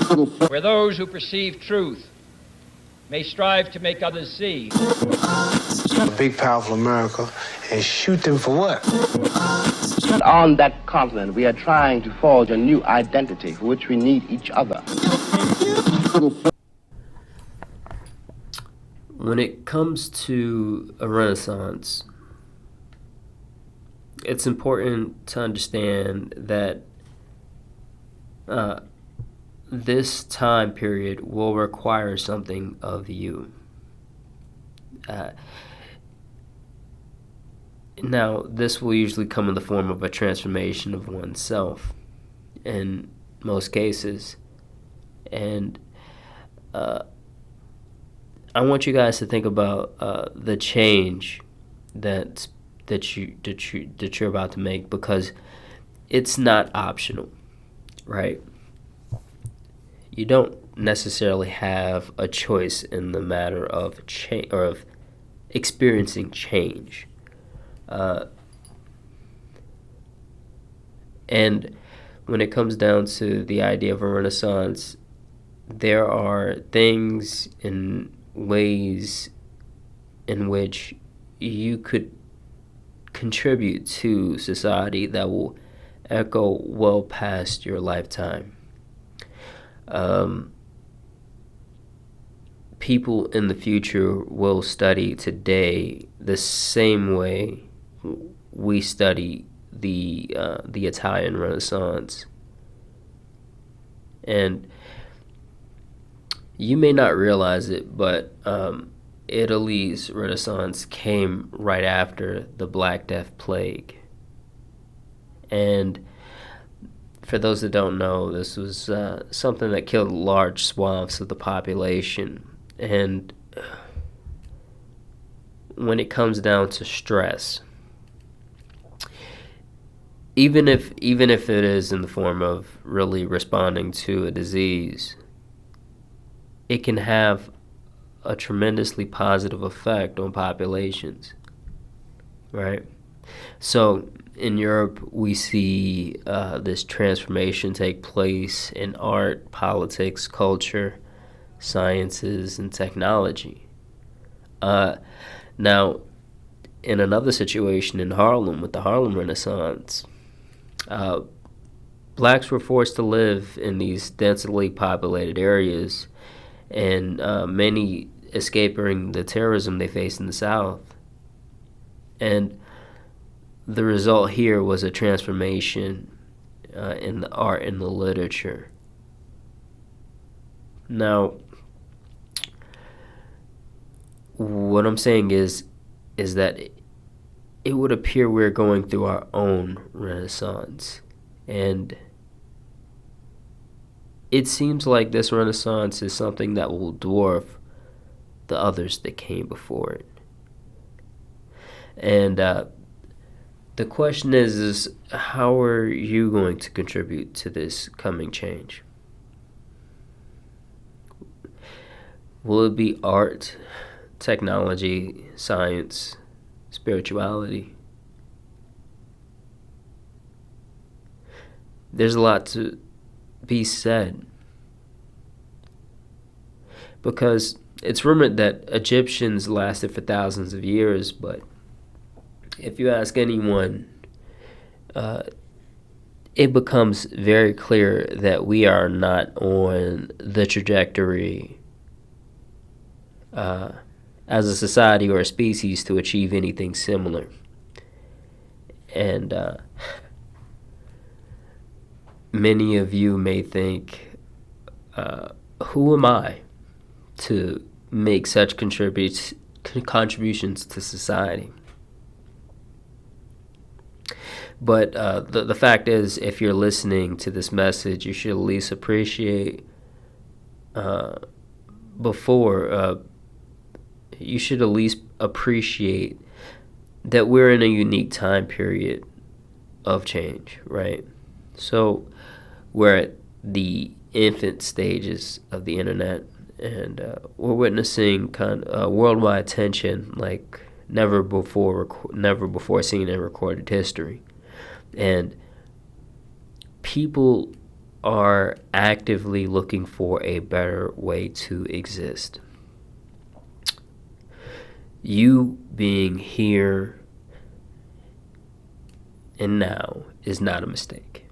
where those who perceive truth may strive to make others see. A big, powerful America, and shoot them for what? On that continent, we are trying to forge a new identity for which we need each other. When it comes to a renaissance, it's important to understand that this time period will require something of you. Now, this will usually come in the form of a transformation of oneself in most cases. And I want you guys to think about the change that you're about to make, because it's not optional, right? You don't necessarily have a choice in the matter of change or of experiencing change. And when it comes down to the idea of a renaissance, there are things and ways in which you could contribute to society that will echo well past your lifetime. People in the future will study today the same way we study the Italian Renaissance. And you may not realize it, but Italy's Renaissance came right after the Black Death Plague. And for those that don't know, this was something that killed large swaths of the population. And when it comes down to stress, even if it is in the form of really responding to a disease, it can have a tremendously positive effect on populations, right? So in Europe, we see this transformation take place in art, politics, culture, sciences, and technology. Now, in another situation in Harlem, with the Harlem Renaissance, blacks were forced to live in these densely populated areas, and many escaping the terrorism they faced in the South. And the result here was a transformation in the art and the literature. Now, what I'm saying is that it would appear we're going through our own renaissance. And it seems like this renaissance is something that will dwarf the others that came before it. And the question is how are you going to contribute to this coming change? Will it be art, technology, science, spirituality? There's a lot to be said, because it's rumored that Egyptians lasted for thousands of years, but if you ask anyone, it becomes very clear that we are not on the trajectory as a society or a species to achieve anything similar. And many of you may think, who am I to make such contributions to society? But the fact is, if you're listening to this message, you should at least appreciate that we're in a unique time period of change, right? So we're at the infant stages of the internet, and we're witnessing kind of worldwide attention like never before seen in recorded history. And people are actively looking for a better way to exist. You being here and now is not a mistake.